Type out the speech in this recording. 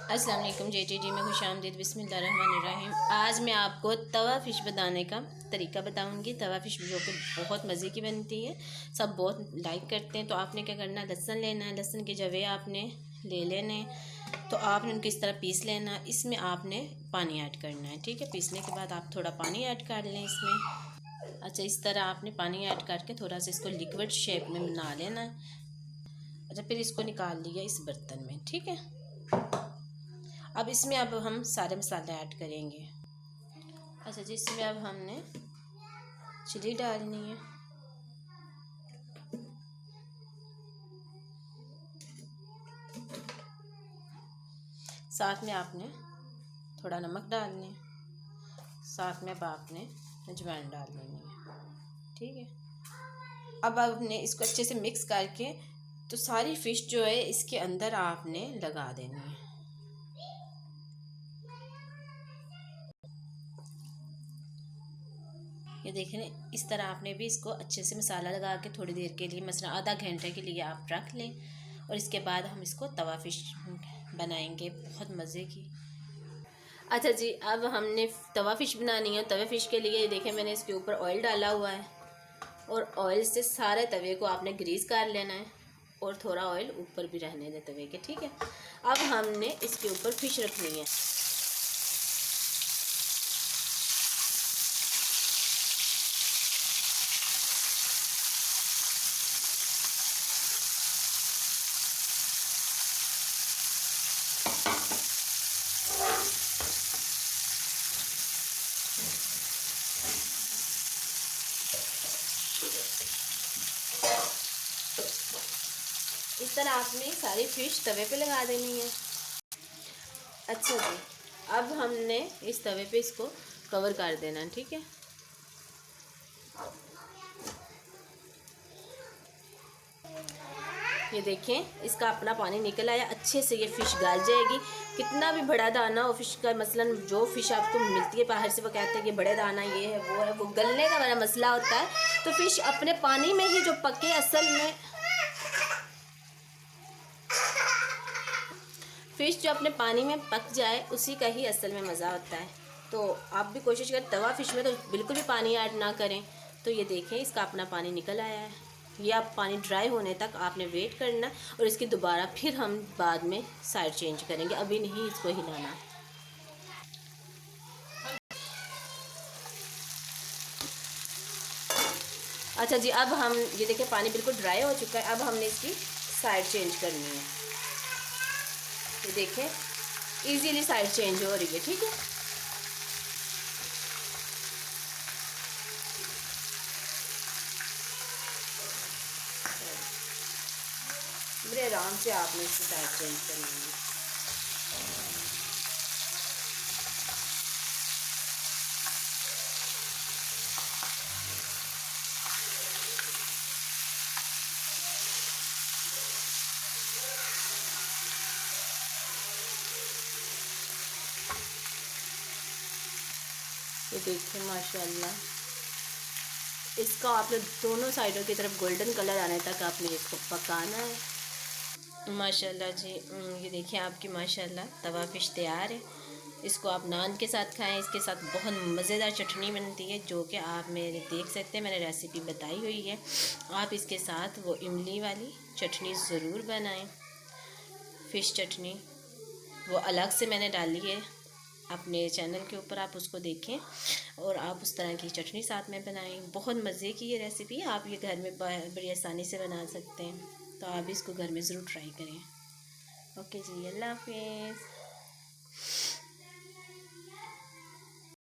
अस्सलाम वालेकुम जी में खुशामदीद। बिस्मिल्लाहिर्रहमानिर्रहीम। आज मैं आपको तवा फ़िश बनाने का तरीका बताऊंगी। तवा फ़िश जो कि बहुत मज़े की बनती है, सब बहुत लाइक करते हैं। तो आपने क्या करना है, लहसुन लेना है, लहसुन के जवे आपने ले लेने, तो आपने उनको इस तरह पीस लेना। इसमें आपने पानी ऐड करना है, ठीक है। पीसने के बाद आप थोड़ा पानी ऐड कर लें इसमें। अच्छा, इस तरह आपने पानी ऐड करके थोड़ा सा इसको लिक्विड शेप में बना लेना है। अच्छा, फिर इसको निकाल लिया इस बर्तन में, ठीक है। अब इसमें अब हम सारे मसाले ऐड करेंगे। अच्छा जी, इसमें अब हमने चिली डालनी है, साथ में आपने थोड़ा नमक डालनी है, साथ में अब आपने अजवाइन डाल देनी है, ठीक है। अब आपने इसको अच्छे से मिक्स करके तो सारी फ़िश जो है इसके अंदर आपने लगा देनी है। ये देखें, इस तरह आपने भी इसको अच्छे से मसाला लगा के थोड़ी देर के लिए, मसलन आधा घंटे के लिए आप रख लें। और इसके बाद हम इसको तवा फ़िश बनाएंगे, बहुत मज़े की। अच्छा जी, अब हमने तवा फ़िश बनानी है। तवे फ़िश के लिए देखें, मैंने इसके ऊपर ऑयल डाला हुआ है और ऑयल से सारे तवे को आपने ग्रीस कर लेना है और थोड़ा ऑयल ऊपर भी रहने दें तवे के, ठीक है। अब हमने इसके ऊपर फ़िश रखनी है। इस तरह आपने सारी फ़िश तवे पे लगा देनी है। अच्छा जी, अब हमने इस तवे पे इसको कवर कर देना, ठीक है। ये देखें, इसका अपना पानी निकल आया, अच्छे से ये फ़िश गल जाएगी। कितना भी बड़ा दाना हो फ़िश का, मसलन जो फ़िश आपको मिलती है बाहर से, वो कहते हैं कि बड़े दाना ये है वो है, वो गलने का बड़ा मसला होता है। तो फ़िश अपने पानी में ही जो पके, असल में फ़िश जो अपने पानी में पक जाए उसी का ही असल में मज़ा होता है। तो आप भी कोशिश करें, तवा फ़िश में तो बिल्कुल भी पानी ऐड ना करें। तो ये देखें, इसका अपना पानी निकल आया है। ये आप पानी ड्राई होने तक आपने वेट करना और इसकी दोबारा फिर हम बाद में साइड चेंज करेंगे, अभी नहीं इसको हिलाना। अच्छा जी, अब हम ये देखें, पानी बिल्कुल ड्राई हो चुका है। अब हमने इसकी साइड चेंज करनी है। ये देखें, इजीली साइड चेंज हो रही है, ठीक है। बड़े आराम से आपने इसकी साइड चेंज करनी है। ये देखिए, माशाल्लाह, इसका आपने दोनों साइडों की तरफ गोल्डन कलर आने तक आपने इसको पकाना है। माशाल्लाह जी, ये देखिए आपकी माशाल्लाह तवा फ़िश तैयार है। इसको आप नान के साथ खाएं। इसके साथ बहुत मज़ेदार चटनी बनती है, जो कि आप मेरे देख सकते हैं, मैंने रेसिपी बताई हुई है। आप इसके साथ वो इमली वाली चटनी ज़रूर बनाएं, फ़िश चटनी, वो अलग से मैंने डाली है अपने चैनल के ऊपर, आप उसको देखें और आप उस तरह की चटनी साथ में बनाएं। बहुत मज़े की ये रेसिपी, आप ये घर में बड़ी आसानी से बना सकते हैं। तो आप इसको घर में ज़रूर ट्राई करें। ओके जी, अल्लाह हाफिज़।